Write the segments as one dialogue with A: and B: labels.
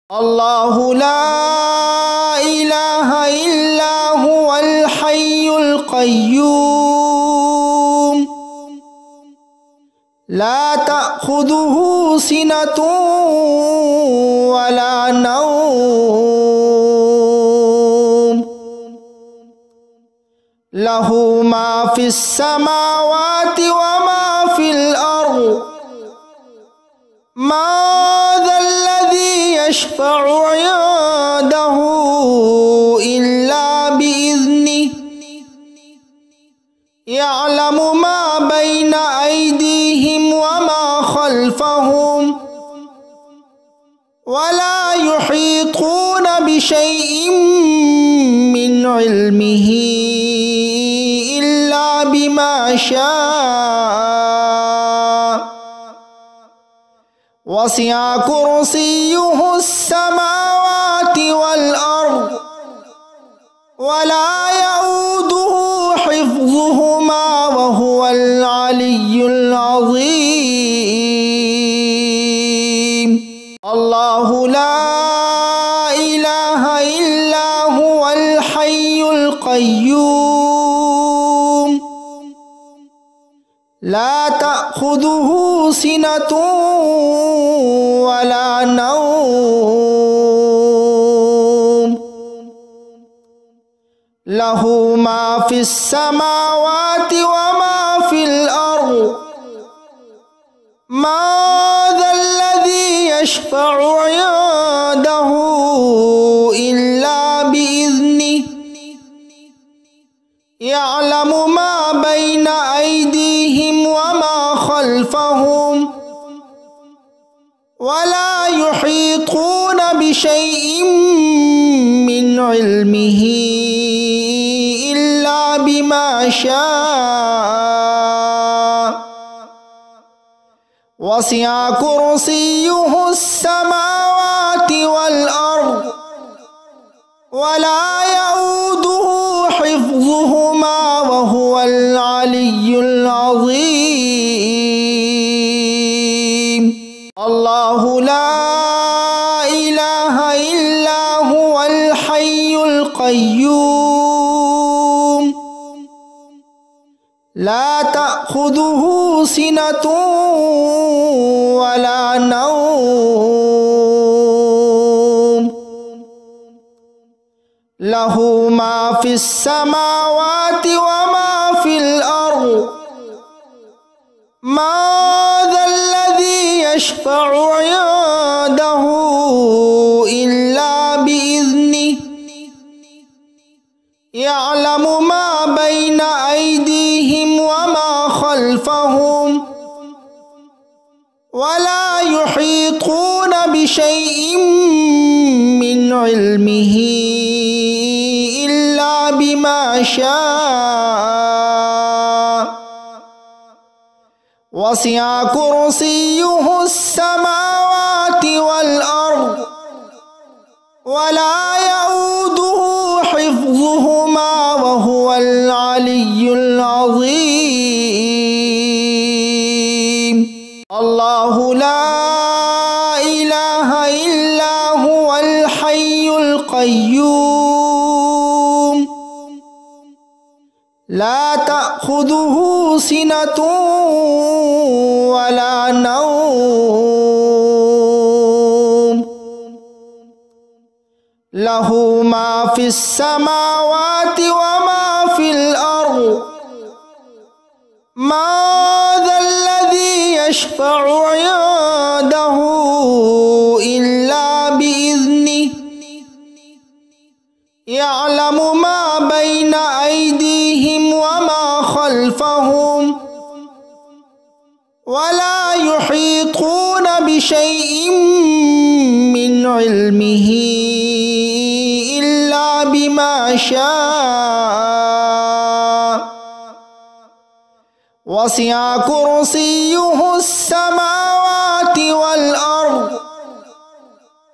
A: الله لا إله إلا هو الحي القيوم لا تأخذه سنة ولا نوم له ما في السماوات وما في الأرض ما ذا الذي يشفع عنده إلا بإذنه يعلم ما بين أيديهم وما خلفهم ولا يحيطون بشيء من علمه إلا بما شاء وسع كرسيه السماوات والأرض ولا يؤوده حفظهما وهو العلي العظيم الله لا إله إلا هو الحي القيوم لا تأخذه سنة ولا نوم له ما في السماوات وما في الأرض ما ذا الذي يشفع عنده إلا بإذنه يعلم ما بين أيديهم وما خلفهم ولا يحيطون بشيء من علمه إلا بما شاء وسع كرسيه السماوات والأرض ولا يؤوده حفظهما وهو العلي العظيم الله لا إله إلا هو الحي القيوم لا تأخذه سنة ولا نوم له ما في السماوات وما في الأرض ما ذا الذي يشفع عنده إلا بإذنه يعلم ما بين أيديهم وما خلفهم ولا يحيطون بشيء من علمه إلا بما شاء وسع كرسيه السماوات والأرض ولا يؤوده حفظهما وهو العلي العظيم الله لا إله إلا هو الحي القيوم لا تأخذه سنة ولا نوم له ما في السماوات وما في الأرض ما ذا الذي يشفع عنده إلا بإذنه يعلم ما بين أيديهم وما خلفهم ولا يحيطون بشيء من علمه إلا بما شاء وسع كرسيه السماوات والأرض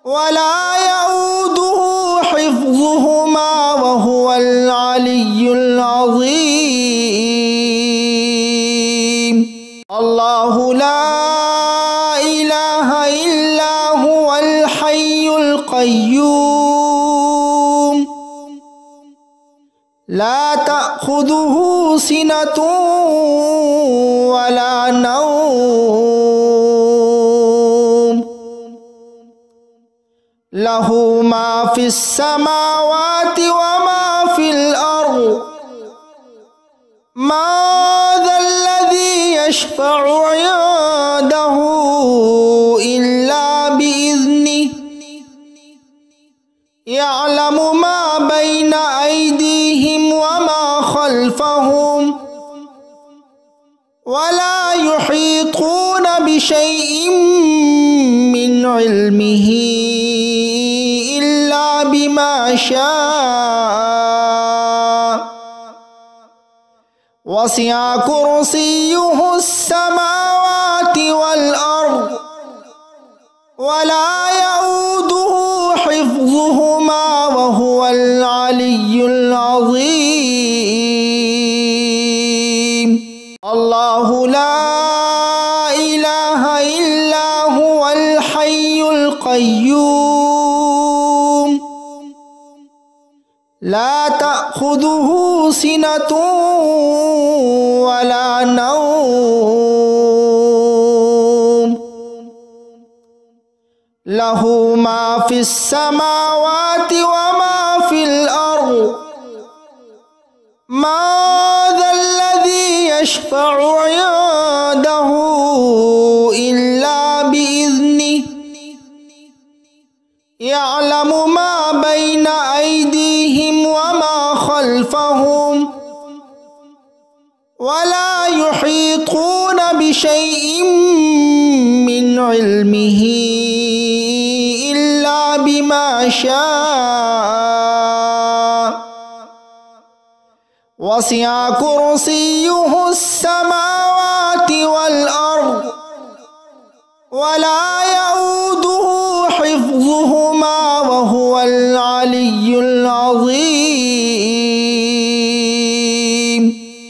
A: ولا يؤوده حفظهما وهو العلي العظيم الله لا إله إلا هو الحي القيوم القيوم لا تأخذه سنة ولا نوم له ما في السماوات وما في الأرض ما ذا الذي يشفع عنده إلا بإذنه يعلم ما بين أيديهم وما خلفهم ولا يحيطون بشيء من علمه إلا بما شاء وسع كرسيه السماوات والأرض ولا يؤوده حفظهما وهو العلي العظيم الله لا إله إلا هو الحي القيوم لا تأخذه سنة ولا نوم له ما في السماوات وما في الأرض ما ذا الذي يشفع عنده إلا بإذنه يعلم ما بين أيديهم وما خلفهم ولا يحيطون بشيء من علمه إلا بما شاء وسع كرسيه السماوات والأرض ولا يؤوده حفظهما وهو العلي العظيم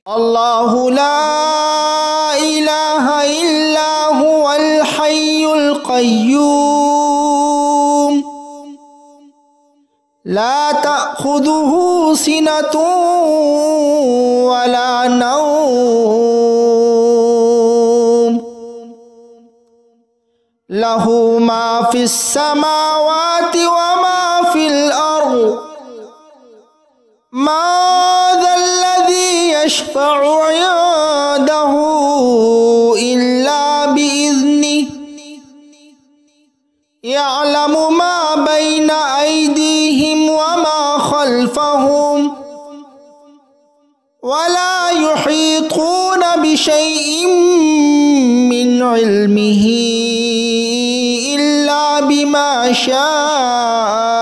A: الله لا إله إلا هو الحي القيوم لا تأخذه سنة ولا نوم له ما في السماوات وما في الأرض ما ذا الذي يشفع عنده إلا بإذنه يعلم ما بين أيديهم وما خلفهم ولا يحيطون بشيء من علمه إلا بما شاء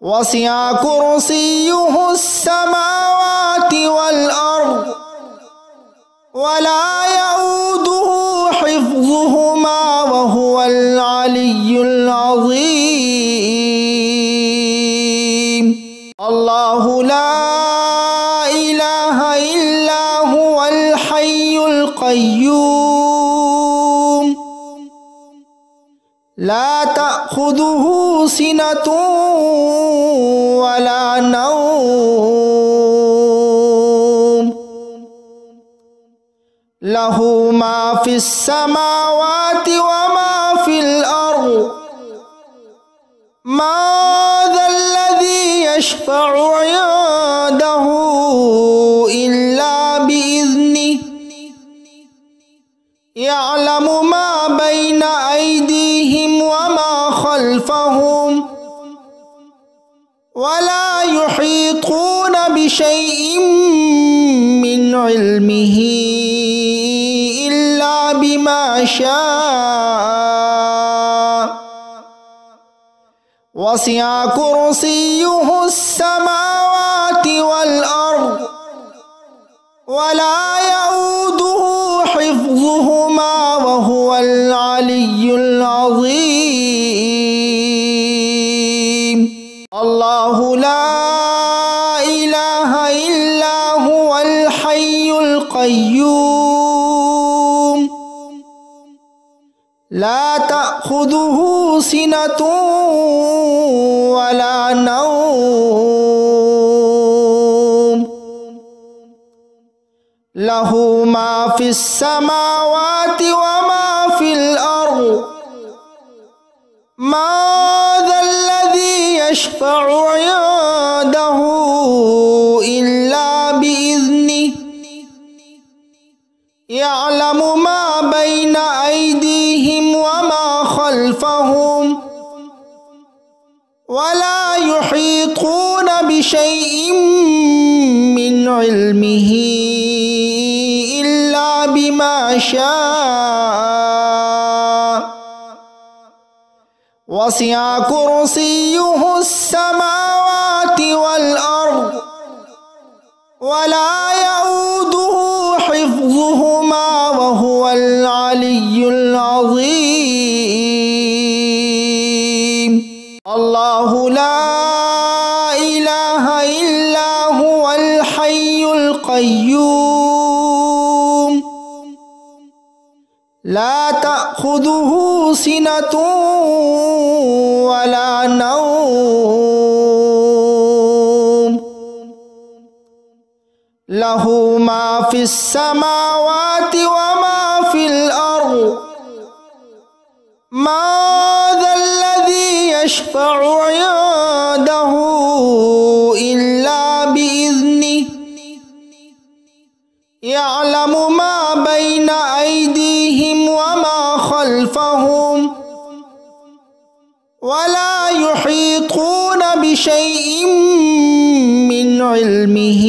A: وسع كرسيه السماوات والأرض ولا يؤوده حفظهما وهو العلي العظيم الله لا إله إلا هو الحي القيوم لا تأخذه سنة ولا نوم له ما في السماوات وما في الأرض ما ذا الذي يشفع عنده إلا بإذنه يعلم ما بين أيديهم وما خلفهم ولا يحيطون بشيء من علمه إلا بما شاء وسع كرسيه السماوات والأرض ولا يؤوده حفظهما وهو العلي العظيم الله لا إله إلا هو الحي القيوم لا تأخذه تأخذه سنة ولا نوم له ما في السماوات وما في الأرض ما ذا الذي يشفع عنده إلا بإذنه يعلم ما بين أيديهم وما خلفهم ولا يحيطون بشيء من علمه إلا بما شاء وسع كرسيه السماوات والأرض ولا يؤوده حفظهما وهو العلي العظيم الله لا إله إلا هو الحي القيوم لا تأخذه سنة ولا نوم له ما في السماوات وما في الأرض ما ذا الذي يشفع عنده إلا بإذنه يعلم ما بين أيديهم وما خلفهم ولا يحيطون بشيء من علمه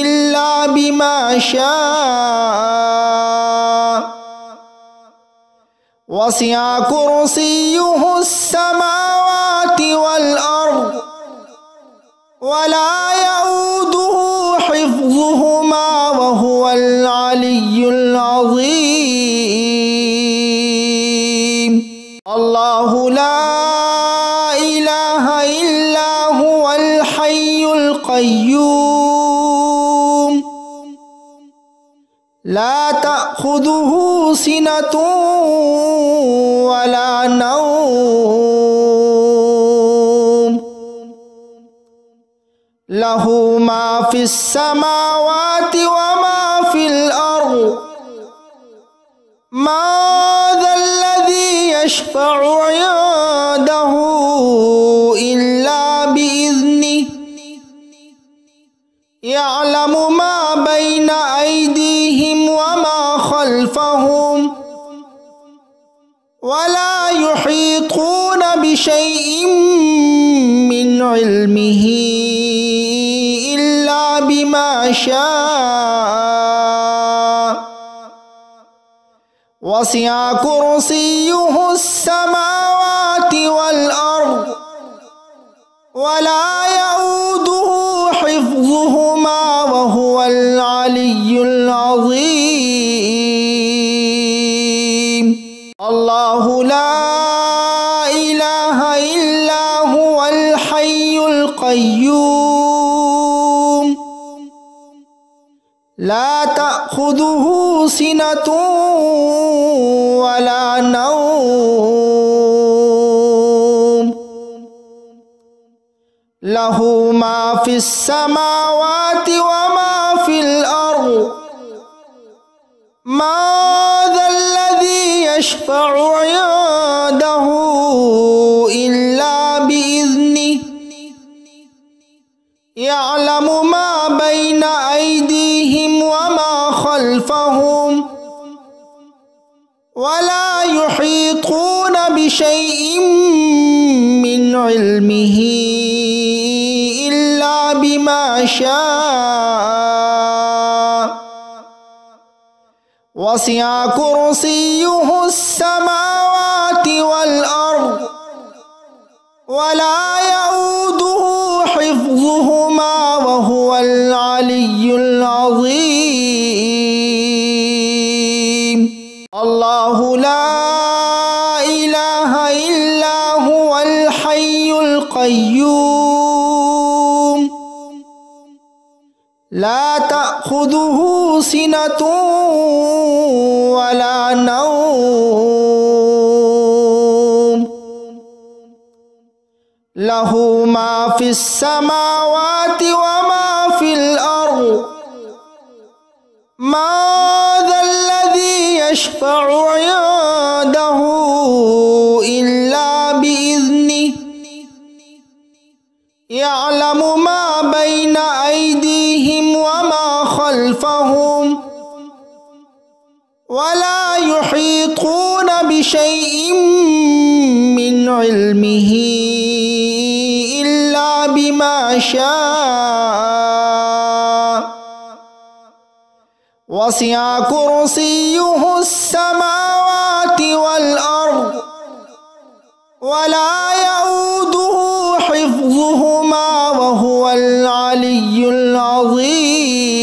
A: إلا بما شاء وسع كرسيه السماوات والأرض ولا يؤوده حفظهما وهو العلي العظيم الله لا إله إلا هو الحي القيوم لا تأخذه سنة ولا نوم له ما في السماوات وما في الأرض ما ذا الذي يشفع عنده إلا بإذنه يعلم ما بين أيديهم وما خلفهم ولا يحيطون بشيء من علمه إلا بما شاء وسع كرسيه السماوات والأرض ولا يؤوده حفظهما وهو العلي العظيم الله لا إله إلا هو الحي القيوم لا تأخذه سنة ولا نوم له ما في السماوات وما في الأرض ما ذا الذي يشفع عنده إلا بإذنه يعلم ما بين أيديهم وما خلفهم ولا يحيطون بشيء من علمه إلا بما شاء وسع كرسيه السماوات والأرض ولا يؤوده حفظهما وهو العلي العظيم الله لا إله إلا هو الحي القيوم لا تأخذه سنة ولا نوم লাহু মা ফিস সামাওয়াতি ওয়া মা ফিল আরদ মা যাল্লাযী ইয়াশফা'ু 'ইনদাহু ইল্লা বিইذনিহি ইয়া'লামু মা বাইনা আইদিহিম ওয়া মা খালফাহুম ওয়া লা ইউহীতুনা বিশাইইন মিন ইলমিহি ইল্লা বিমা শাআ ওয়াসি'a কুরসিয়্যুহুস সামাওয়াতি ওয়াল আরদ ওয়া লা ইয়াউদুহু হিফযুহুমা ওয়া হুয়াল আলিয়্যুল আযীম।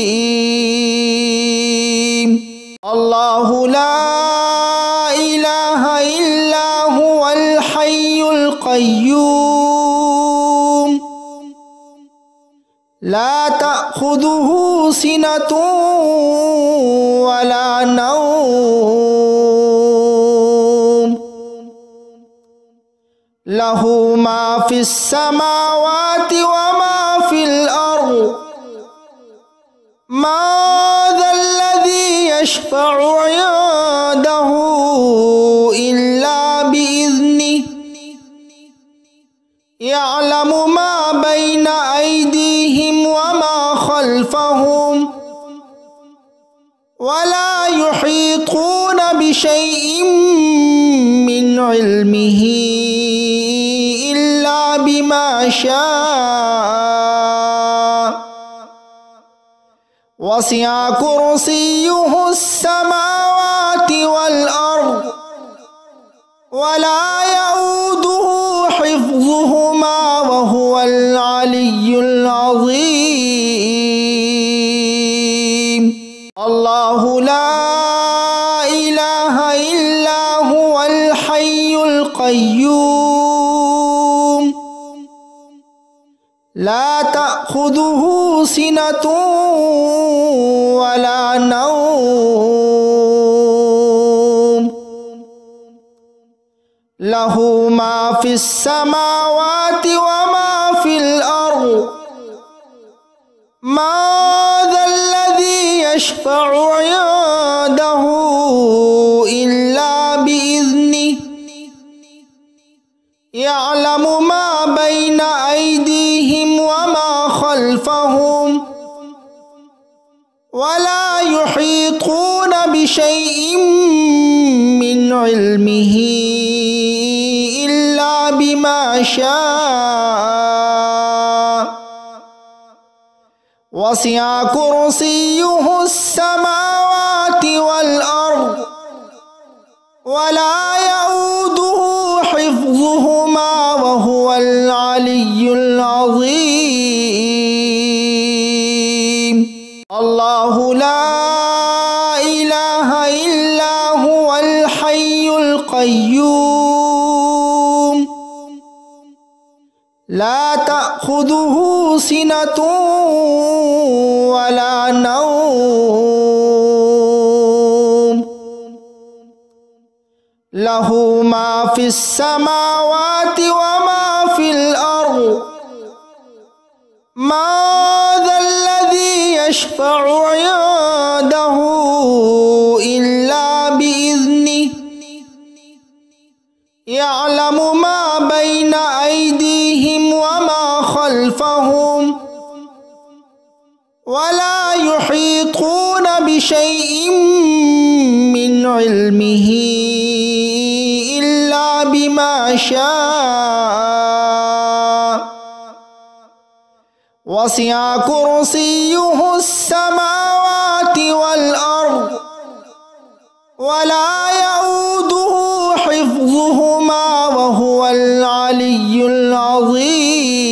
A: আল্লাহু লা ইলাহা ইল্লা হুয়াল হাইয়ুল কাইয়্যুম লা তা'খুযুহু সিনাতুন ওয়া লা নাওম লাহু মা ফিস সামাওয়াতি ওয়া মা ফিল আরদ মা যাল্লাযী ইয়াশফা'ু 'ইনদাহু ইল্লা বিইذনিহি ইয়া'লামু মা বাইনা আইদিহিম ওয়া মা খালফাহুম ওয়া লা ইউহীতুনা বিশাইইন মিন ইলমিহি ইল্লা বিমা শাআ ওয়াসি'a কুরসিয়্যুহুস সামাওয়াতি ওয়াল আরদ ওয়া লা ইয়াউদুহু হিফযুহুমা ওয়া হুয়াল আলিয়্যুল আযীম। আল্লাহু লা ইলাহা ইল্লা হুয়াল হাইয়ুল কাইয়্যুম লা তা'খুযুহু সিনাতুন ওয়া লা নাওম লাহু মা ফিস সামাওয়াতি ওয়া মা ফিল আরদ মা যাল্লাযী ইয়াশফা'ু 'ইনদাহু ইল্লা বিইذনিহি ইয়া'লামু মা বাইনা আইদিহিম ওয়া মা খালফাহুম ওয়া লা ইউহীতুনা বিশাইইন মিন ইলমিহি ইল্লা বিমা শাআ ওয়াসি'a কুরসিয়্যুহুস সামাওয়াতি ওয়াল আরদ ওয়া লা ইয়াউদুহু হিফযুহুমা ওয়া হুয়াল আলিয়্যুল আযীম। আল্লাহু লা ইলাহা ইল্লা হুয়াল হাইয়ুল কাইয়্যুম লা তা'খুযুহু সিনাতুন ওয়া লা নাওম লাহু মা ফিস সামাওয়াতি ওয়া মা ফিল আরদ মা যাল্লাযী ইয়াশফা'ু 'ইনদাহু ইল্লা বিইذনিহি ইয়া'লামু মা বাইনা আইদিহিম ওয়া মা খালফাহুম ওয়া লা ইউহীতুনা বিশাইইন মিন ইলমিহি ইল্লা বিমা শাআ ওয়াসি'a কুরসিয়্যুহুস সামাওয়াতি ওয়াল আরদ ওয়া লা ইয়াউদুহু হিফযুহুমা ওয়া হুয়াল আলিয়্যুল আযীম।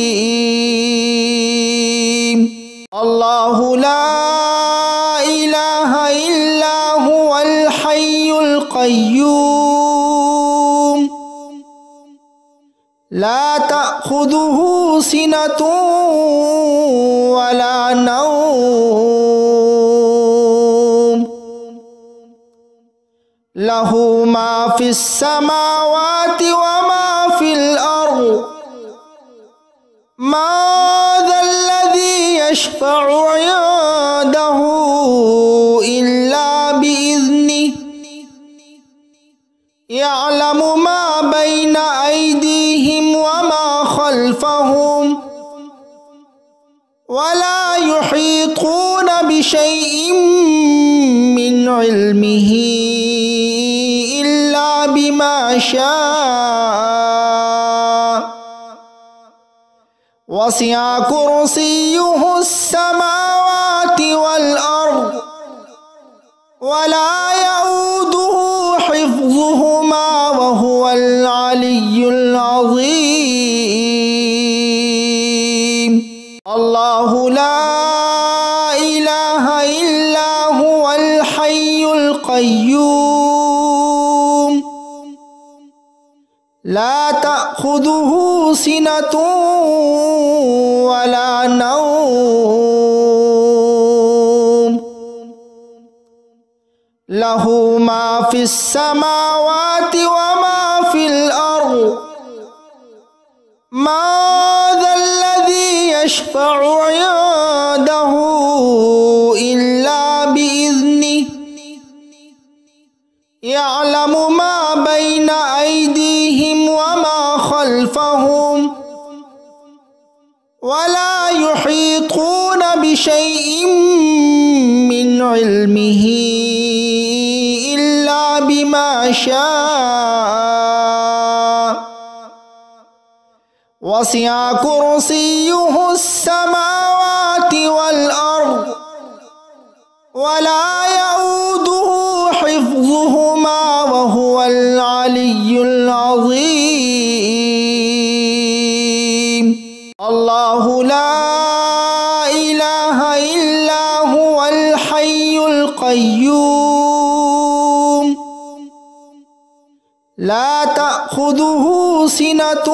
A: আল্লাহু লা ইলাহা ইল্লা হুয়াল হাইয়ুল কাইয়্যুম লা তা'খুযুহু সিনাতুন ওয়া লা নাওম লাহু মা ফিস সামাওয়াতি ওয়া মা ফিল আরদ ما ذا الذي يشفع عنده إلا بإذنه يعلم ما بين أيديهم وما خلفهم ولا يحيطون بشيء من علمه إلا بما شاء وسع كرسيه السماوات والأرض ولا يؤوده حفظهما وهو العلي العظيم. الله لا إله إلا هو الحي القيوم لا تأخذه سنة ولا نوم له ما في السماوات وما في الأرض ما ذا الذي يشفع عنده إلا بإذنه يعلم ما بين أيديهم وما خلفهم ولا يحيطون بشيء من علمه إلا بما شاء وسع كرسيه السماوات والأرض ولا يؤوده حفظهما وهو العلي العظيم. الله لا إله إلا هو الحي القيوم لا تأخذه سنة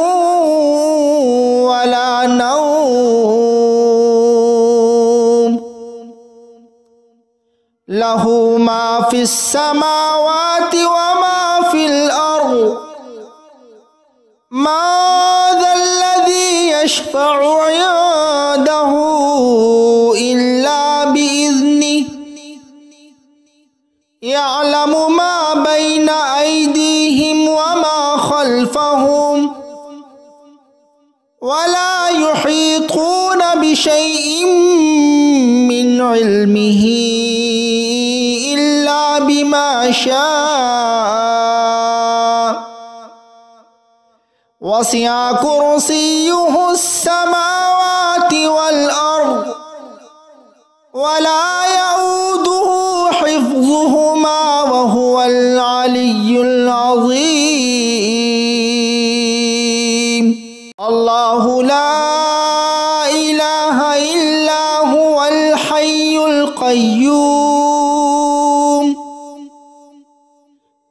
A: ولا نوم له ما في السماوات وما في الأرض ما ذا الذي يشفع عنده إلا بإذنه يعلم ما بين أيديهم وما خلفهم ولا يحيطون بشيء من علمه إلا بما شاء وسع كرسيه السماوات والأرض ولا يؤوده حفظهما وهو العلي العظيم. الله لا إله إلا هو الحي القيوم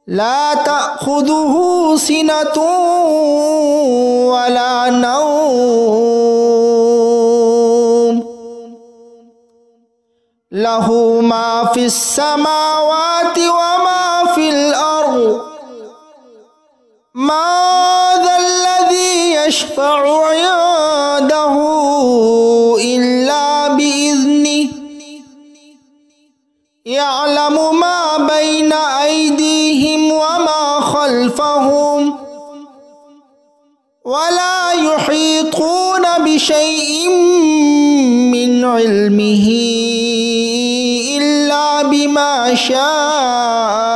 A: لا تأخذه سنة ولا نوم له ما في السماوات وما في الأرض ما ذا الذي يشفع عنده إلا بإذنه يعلم ما بين أيديهم وما خلفهم ولا يحيطون بشيء من علمه إلا بما شاء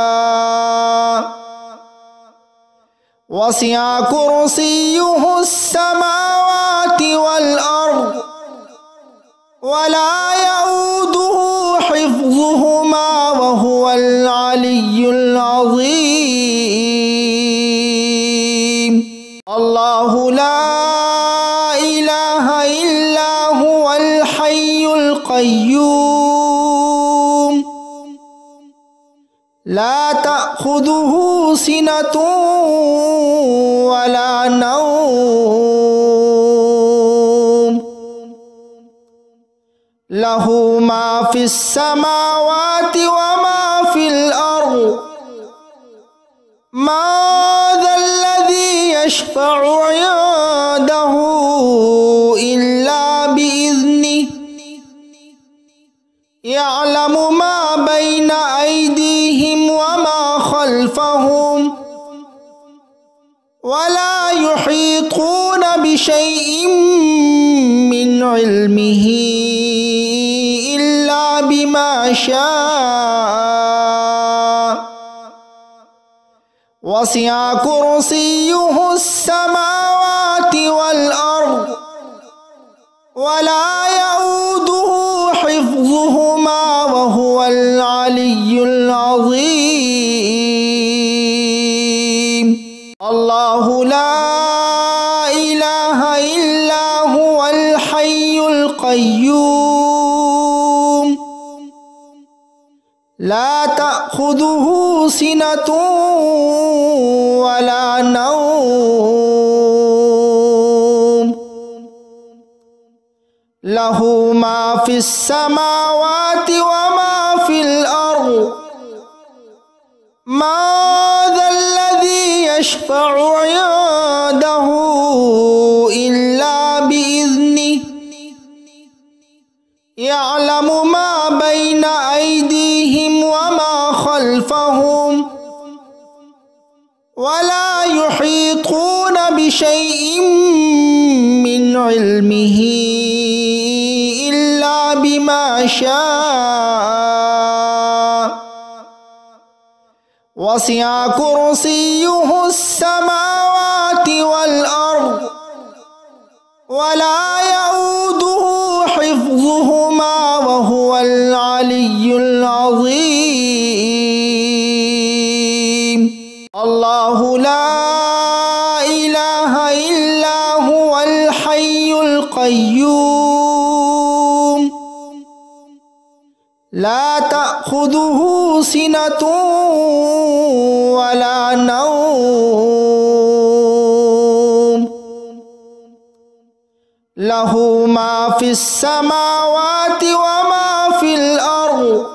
A: وسع كرسيه السماوات والأرض ولا يؤوده حفظهما وهو العلي العظيم. الله لا إله إلا هو الحي القيوم لا تأخذه سنة ولا نوم له ما في السماوات وما في الأرض ما ذا الذي يشفع عنده ولا يحيطون بشيء من علمه إلا بما شاء وسع كرسيه السماوات والأرض ولا يؤوده حفظهما وهو العلي العظيم الله لا إله إلا هو الحي القيوم لا تأخذه سنة ولا نوم له ما في السماوات وما في الأرض ما ذا الذي يشفع عنده إلا بإذنه يعلم ما بين أيديهم وما خلفهم ولا يحيطون بشيء من علمه إلا بما شاء وسع كرسيه السماوات والأرض ولا يؤوده حفظهما وهو العلي العظيم الله لا إله إلا هو الحي القيوم لا تأخذه سنة ولا نوم له ما في السماوات وما في الأرض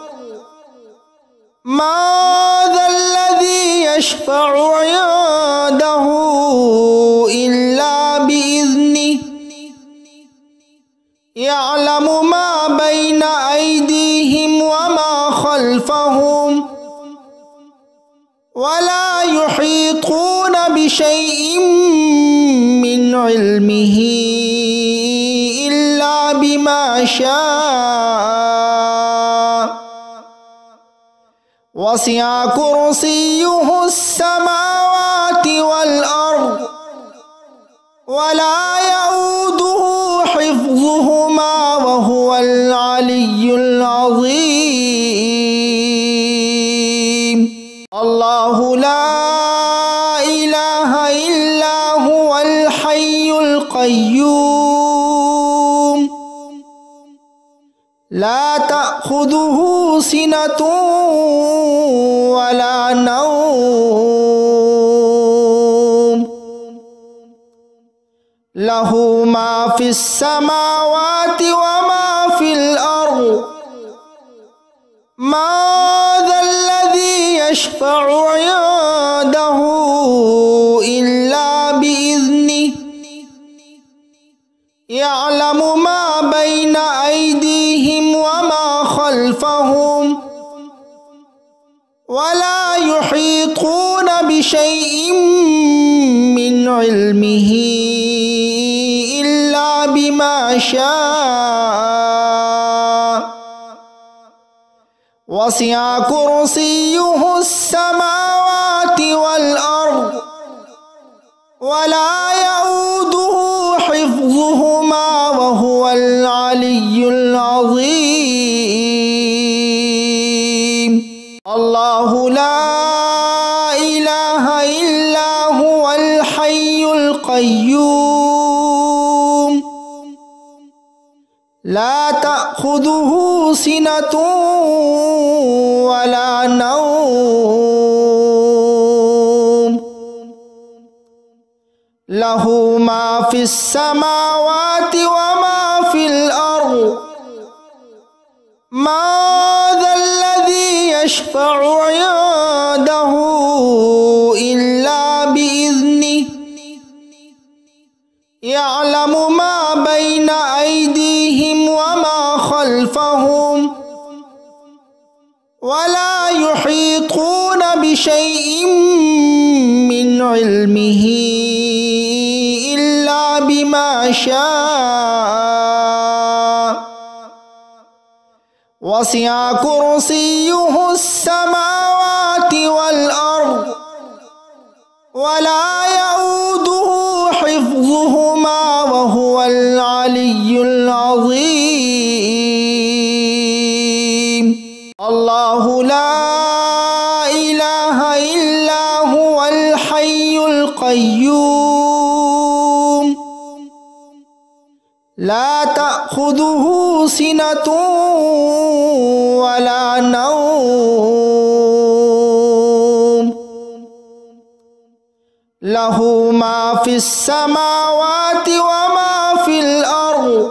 A: ما ذا الذي يشفع عنده إلا بإذنه يعلم ما بين أيديهم وما خلفهم ولا يحيطون بشيء من علمه إلا بما شاء وسع كرسيه السماوات والأرض ولا يؤوده حفظهما وهو العلي العظيم الله لا إله إلا هو الحي القيوم لا تأخذه سنة ولا نوم له ما في السماوات وما في الأرض ما ذا الذي يشفع عنده إلا بإذنه يعلم ما بين أيديهم وما خلفهم ولا يحيطون بشيء من علمه إلا بما شاء وسع كرسيه السماوات والأرض ولا يؤوده حفظهما وهو العلي العظيم الله لا إله إلا هو الحي القيوم لا تأخذه سنة ولا نوم له ما في السماوات وما في الأرض ما ذا الذي يشفع عنده إلا بإذنه يعلم ما بين أيديهم وما خلفهم ولا يحيطون بشيء من علمه إلا بما شاء وسع كرسيه السماوات والأرض ولا يؤوده حفظهما وهو العلي العظيم الله لا إله إلا هو الحي القيوم لا تأخذه سنة ولا نوم له ما في السماوات وما في الأرض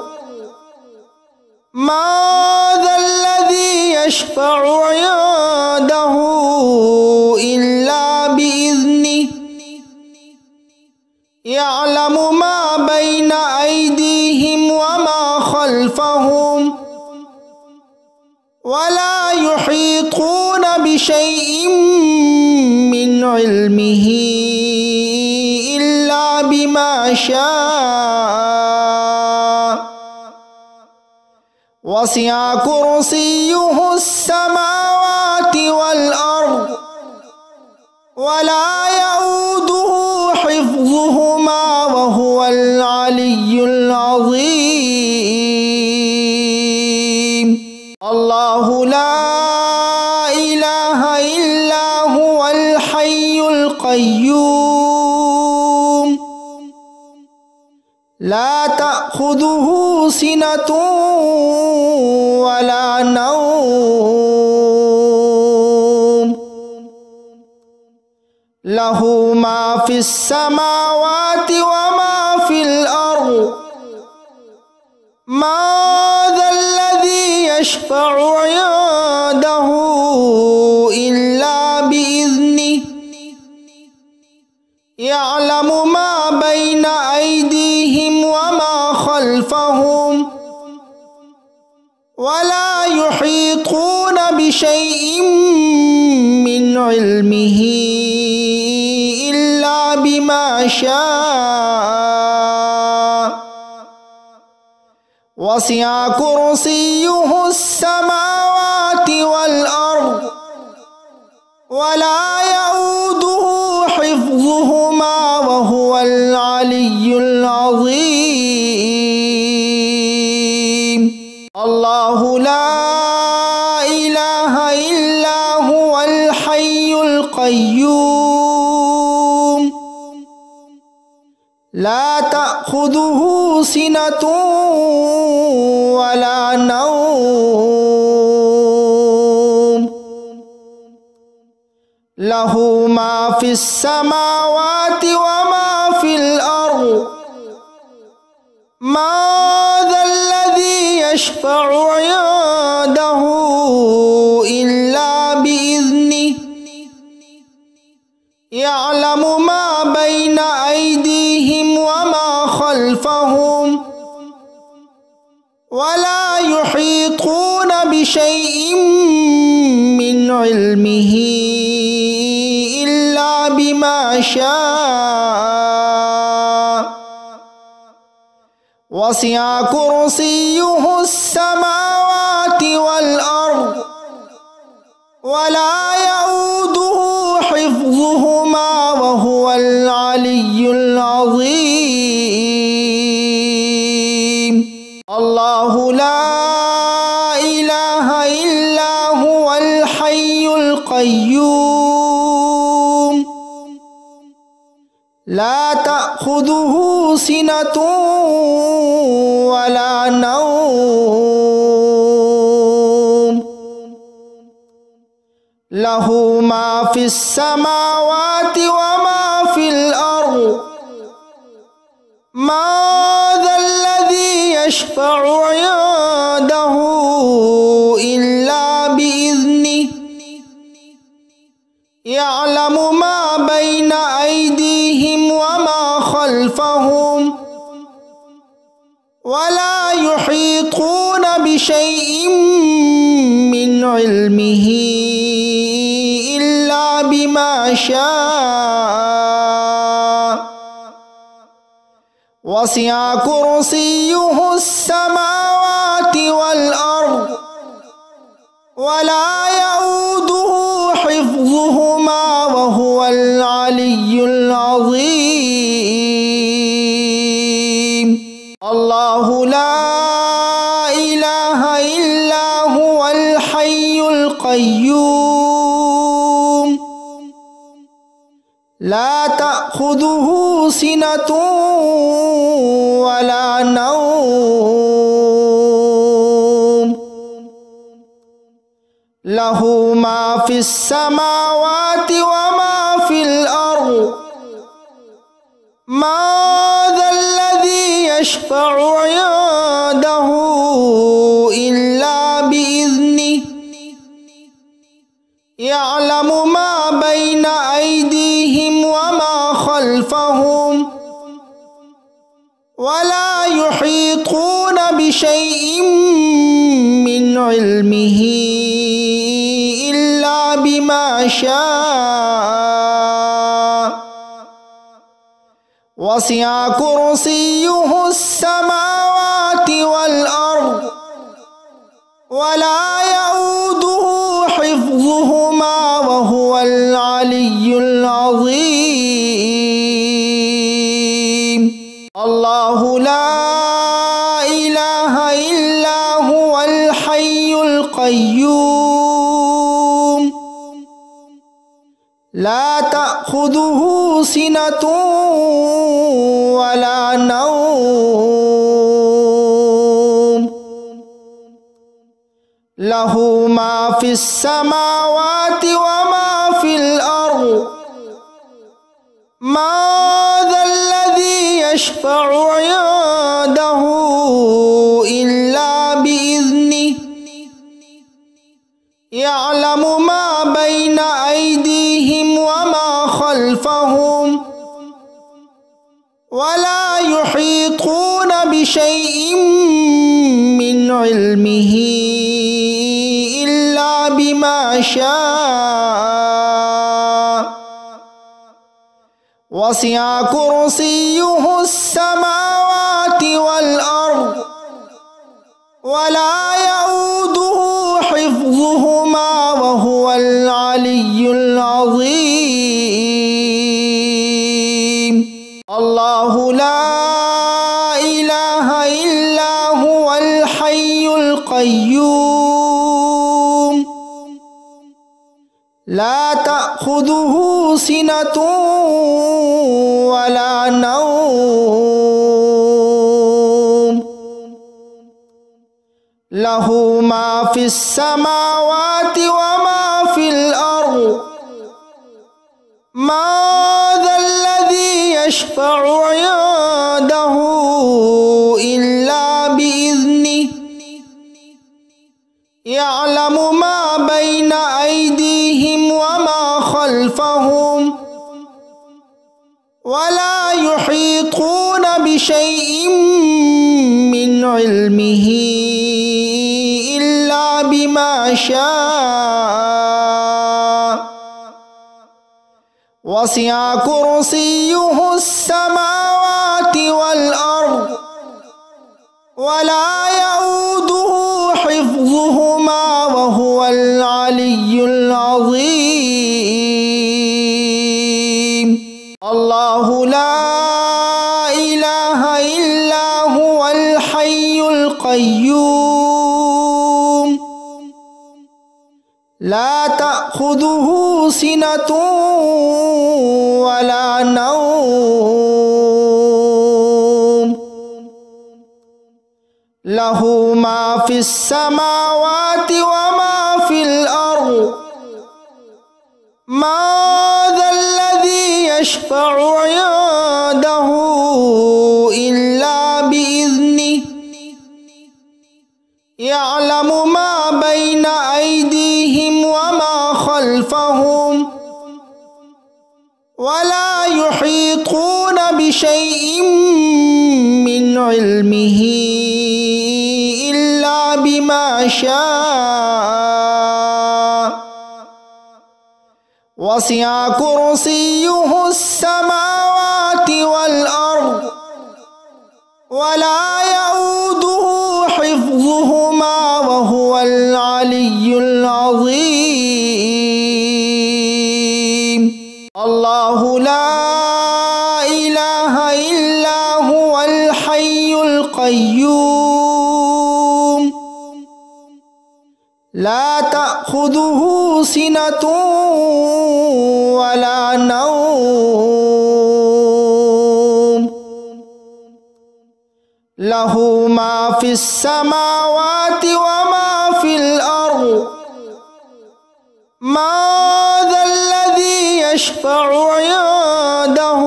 A: ما ذا الذي يشفع عنده إلا بإذنه يعلم ما بين أيديهم وما خلفهم ولا يحيطون بشيء من علمه إلا بما شاء وسع كرسيه السماوات والأرض ولا يؤوده حفظهما وهو العلي العظيم الله لا إله إلا هو الحي القيوم لا تأخذه سنة ولا نوم له ما في السماوات وما في الأرض ما ذا الذي يشفع عنده إلا بإذنه يعلم ما بين أيديهم وما خلفهم ولا يحيطون بشيء من علمه إلا بما شاء وسع كرسيه السماوات والأرض ولا يؤوده حفظهما وهو العلي العظيم الله لا إله إلا هو الحي القيوم لا تأخذه سنة ولا نوم له ما في السماوات وما في الأرض ما ذا الذي يشفع عنده إلا بإذنه يعلم ما بين أيديهم وما خلفهم ولا يحيطون بشيء من علمه إلا بما شاء وسع كرسيه السماوات والأرض ولا يؤوده حفظهما وهو العلي العظيم الله لا إله إلا هو الحي القيوم لا تأخذه سنة ولا نوم له ما في السماوات وما في الأرض ما ذا الذي يشفع عنده إلا بإذنه يعلم ما بين أيديهم وما خلفهم ولا يحيطون بشيء من علمه إلا بما شاء وسع كرسيه السماوات والأرض ولا يؤوده حفظهما وهو العلي العظيم. الله لا إله إلا هو الحي القيوم لا تأخذه سنة ولا نوم له ما في السماوات وما في الأرض ما ذا الذي يشفع عنده إلا بإذنه يعلم ما بين أيديهم وما خلفهم ولا يحيطون بشيء من علمه إلا بما شاء وسع كرسيه السماوات والأرض ولا يؤوده حفظهما وهو العلي العظيم. الله لا إله إلا هو الحي القيوم لا تأخذه سنة ولا نوم له ما في السماوات وما في الأرض ما ذا الذي يشفع عنده إلا بإذنه يعلم ما بين أيديهم وما خلفهم ولا يحيطون بشيء من علمه إلا بما شاء وسع كرسيه السماوات والأرض ولا يؤوده حفظهما وهو العلي العظيم. الله لا إله إلا هو الحي القيوم لا تأخذه سنة ولا نوم له ما في السماوات وما في الأرض ما ذا الذي يشفع عنده إلا بإذنه يعلم ما بين أيديهم وما خلفهم ولا يحيطون بشيء من علمه إلا بما شاء وسع كرسيه السماوات والأرض ولا يؤوده حفظهما وهو العلي العظيم. الله لا إله إلا هو الحي القيوم لا تأخذه سنة ولا نوم له ما في السماوات وما في الأرض ما ذا الذي يشفع عنده إلا بإذنه يعلم ما بين أيديهم وما خلفهم ولا يحيطون بشيء من علمه إلا بما شاء وسع كرسيه السماوات والأرض إله إلا هو الحي القيوم لا تأخذه سنة ولا نوم له ما في السماوات وما في الأرض من ذا الذي يشفع عنده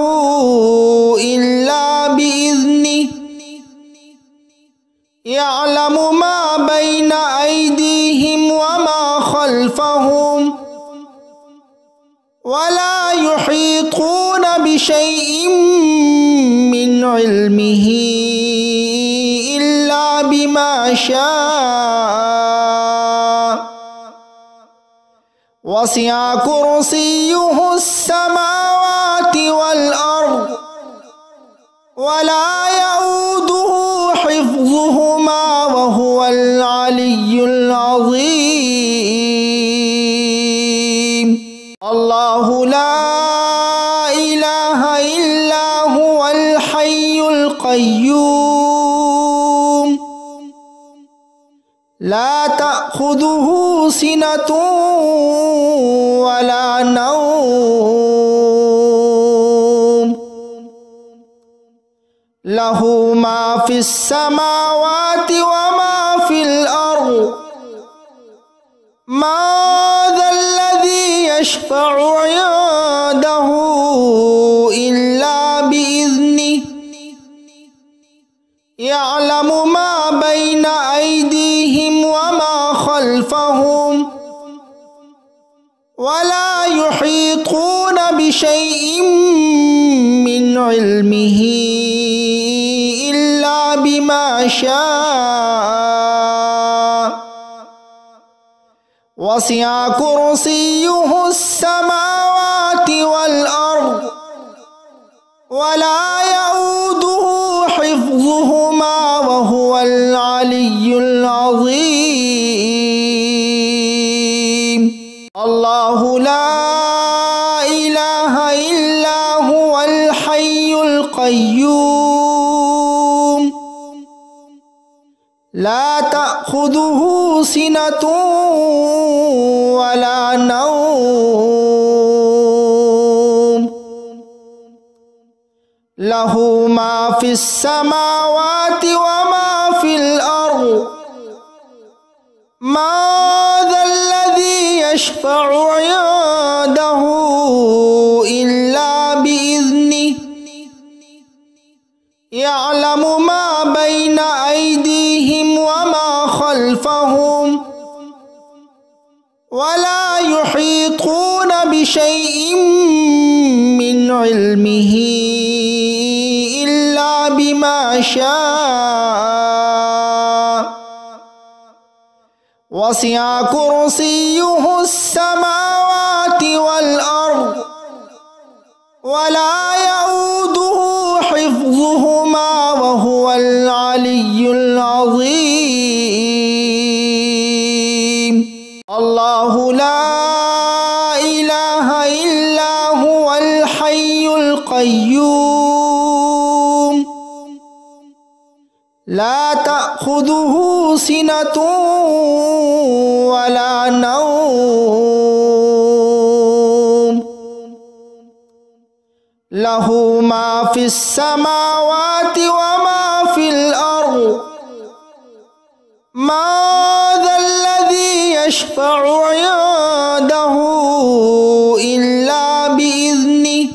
A: إلا بإذنه يعلم ما بين أيديهم وما خلفهم ولا يحيطون بشيء من علمه إلا بما شاء وسع كرسيه السماوات والأرض ولا يؤوده حفظهما وهو العلي العظيم الله لا إله إلا هو الحي القيوم لا تأخذه سنة ولا نوم له ما في السماوات وما في الأرض من ذا الذي يشفع عنده إلا بإذنه يعلم ما بين أيديهم وما خلفهم ولا يحيطون بشيء من علمه إلا بما شاء وسع كرسيه السماوات والأرض ولا يؤوده حفظهما وهو العلي العظيم الله لا إله إلا هو الحي القيوم لا تأخذه سنة ولا نوم له ما في السماوات وما في الأرض من ذا الذي يشفع عنده إلا بإذنه يعلم ما بين أيديهم وما خلفهم ولا يحيطون بشيء من علمه إلا بما شاء وسع كرسيه السماوات والأرض ولا يؤوده حفظهما وهو العلي العظيم الله لا إله إلا هو الحي القيوم لا تأخذه سنة ولا نوم له ما في السماوات وما في الأرض من ذا الذي يشفع عنده إلا بإذنه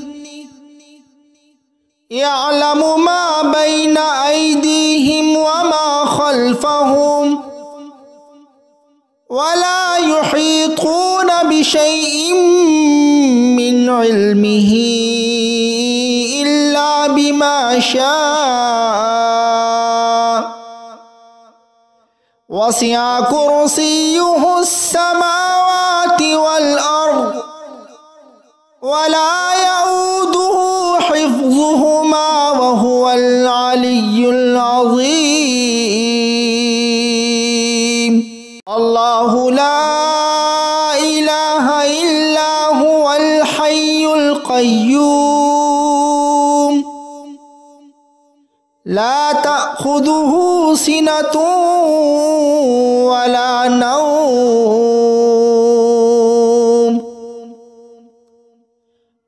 A: يعلم ما بين أيديهم وما خلفهم ولا يحيطون بشيء من علمه إلا بما شاء وسع كرسيه السماوات والأرض ولا يؤوده حفظهما وهو العلي العظيم الله لا إله إلا هو الحي القيوم لا تأخذه سنة ولا نوم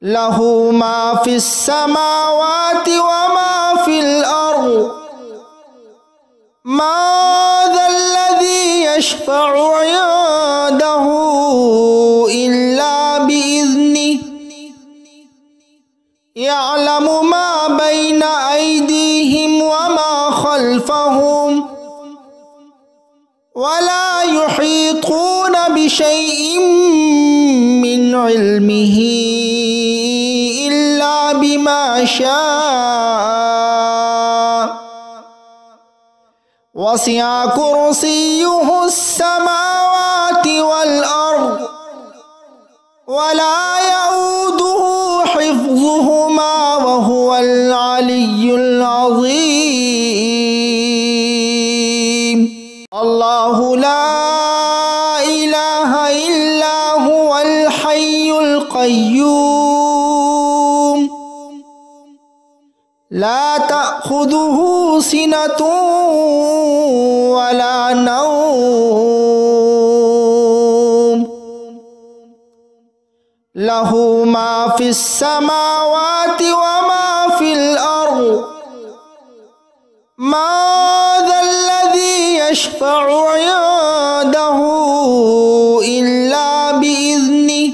A: له ما في السماوات وما في الأرض ما ذا الذي يشفع عنده إلا بإذنه يعلم ما بين أيديهم وما خلفهم ولا يحيطون بشيء من علمه إلا بما شاء وسع كرسيه السماوات والأرض ولا يؤوده حفظهما وهو العلي العظيم الله لا إله إلا هو الحي القيوم لا تأخذه سنة ولا نوم له ما في السماوات وما في الأرض ما ذا الذي يشفع عنده إلا بإذنه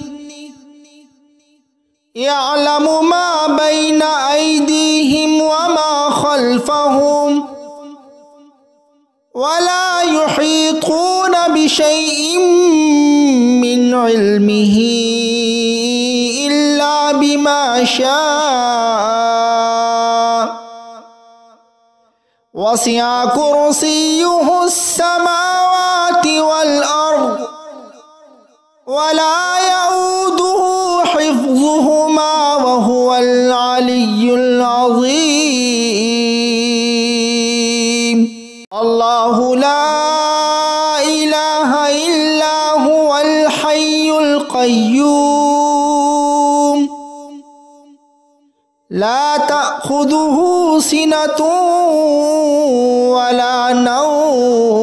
A: يعلم ما بين أيديهم وما خلفهم ولا يحيطون بشيء من علمه إلا بما شاء وسع كرسيه السماوات والأرض ولا يؤوده حفظهما وهو العلي العظيم الله لا إله إلا هو الحي القيوم لا تأخذه سنة ولا نوم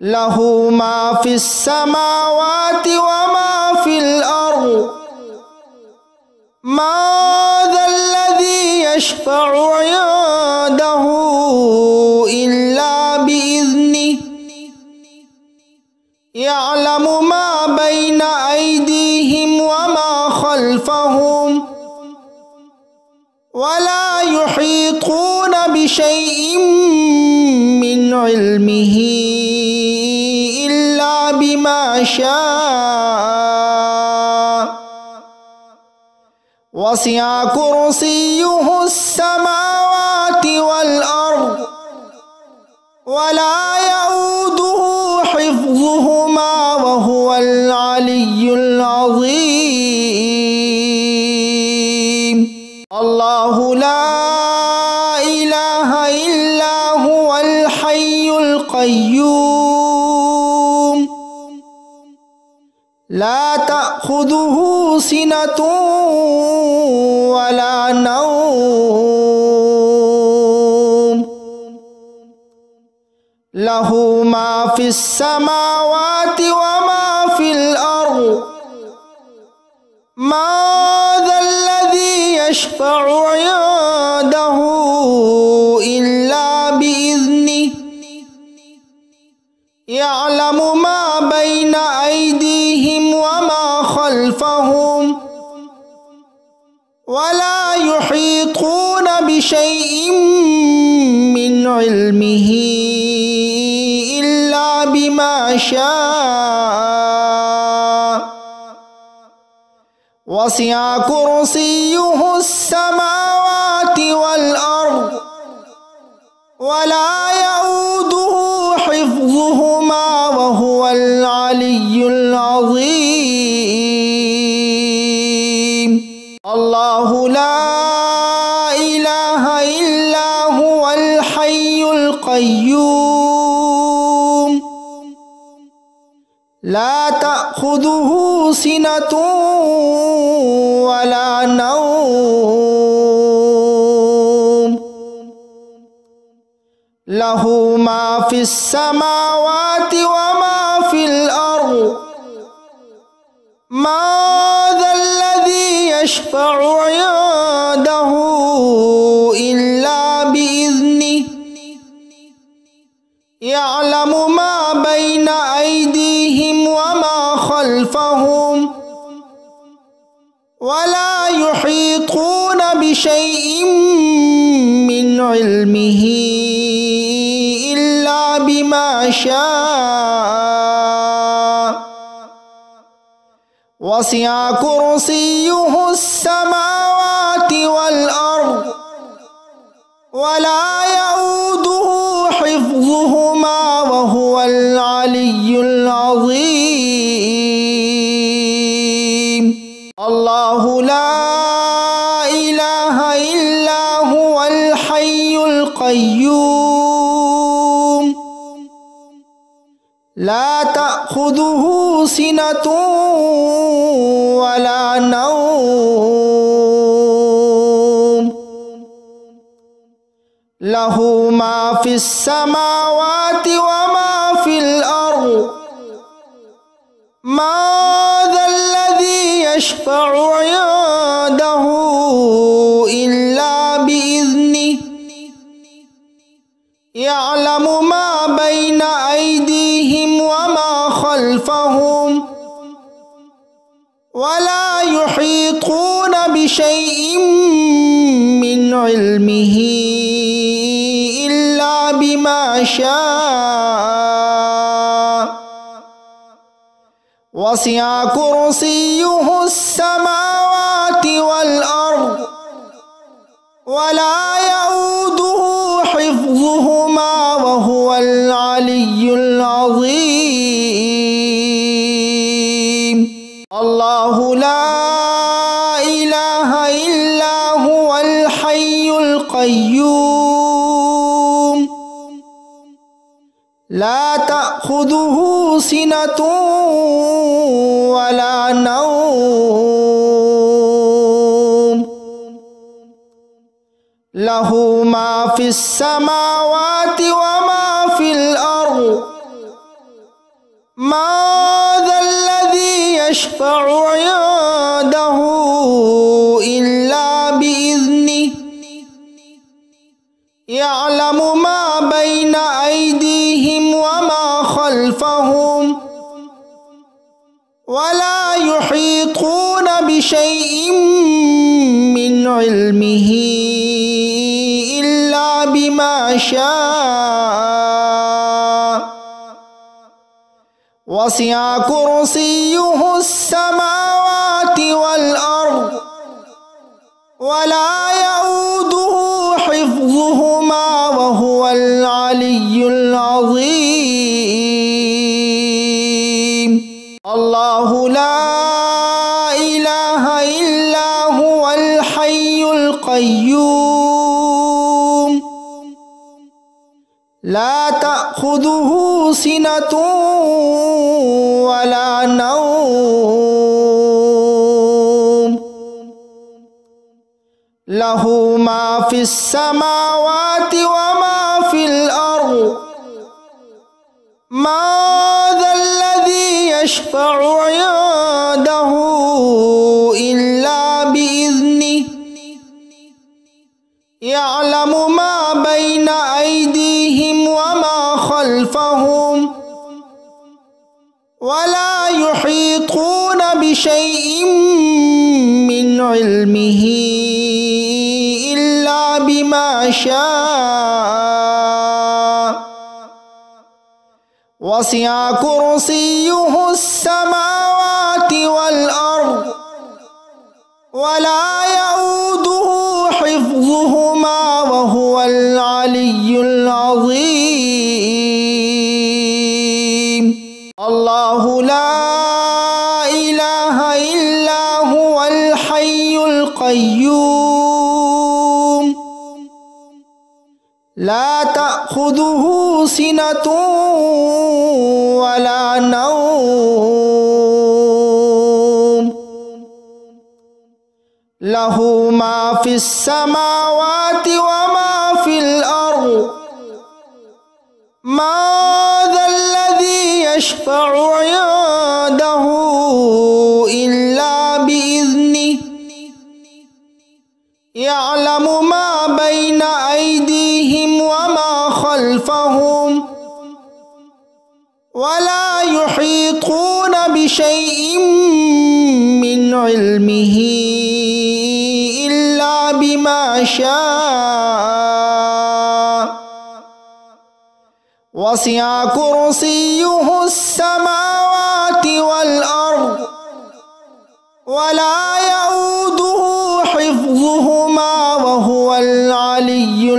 A: له ما في السماوات وما في الأرض ما ذا الذي يشفع عنده إلا بإذنه يعلم ما بين أيديهم وما خلفهم ولا يحيطون بشيء من علمه إلا بما شاء وسع كرسيه السماوات والأرض ولا يؤوده حفظهما وهو العلي العظيم الله لا إله إلا هو الحي القيوم لا تأخذه سنة ولا نوم له ما في السماوات وما في الأرض ما ذا الذي يشفع عنده إلا بإذنه يعلم ما بين أيديهم وما خلفهم ولا يحيطون بشيء من علمه إلا بما شاء وسع كرسيه السماوات والأرض ولا يؤوده حفظهما وهو العلي العظيم الله لا إله إلا هو الحي القيوم لا تأخذه سنة ولا نوم له ما في السماوات وما في الأرض من ذا الذي يشفع عنده إلا بإذنه يعلم ما بين أيديهم وما خلفهم ولا يحيطون بشيء من علمه إلا بما شاء وسع كرسيه السماوات والأرض ولا يؤوده حفظهما وهو العلي العظيم الله لا إله إلا هو الحي القيوم لا تأخذه سنة ولا نوم له ما في السماوات وما في الأرض من ذا الذي يشفع عنده إلا بإذنه يعلم ما بين أيديهم وما خلفهم ولا يحيطون بشيء من علمه إلا بما شاء وسع كرسيه السماوات والأرض ولا يؤوده حفظهما وهو العلي العظيم الله لا إله إلا هو الحي القيوم لا تأخذه سنة ولا نوم له ما في السماوات وما في الأرض من ذا الذي يشفع عنده إلا بإذنه يعلم ما بين أيديهم وما خلفهم ولا يحيطون بشيء من علمه إلا بما شاء وسع كرسيه السماوات والأرض ولا يؤوده حفظهما وهو العلي العظيم الله لا إله إلا هو الحي القيوم لا تأخذه سنة ولا نوم له ما في السماوات وما في الأرض من ذا الذي يشفع عنده إلا بإذنه يعلم ما بين أيديهم وما خلفهم ولا يحيطون بشيء من علمه إلا بما شاء وسع كرسيه السماوات والأرض ولا يؤوده حفظهما وهو العلي العظيم الله لا إله إلا هو الحي القيوم لا تأخذه سنة ولا نوم له ما في السماوات وما في الأرض ما ذا الذي يشفع عنده إلا بإذنه يعلم ما بين أيديهم وما خلفهم ولا يحيطون بشيء من علمه إلا بما شاء وسع كرسيه السماوات والأرض ولا يؤوده حفظهما وهو العلي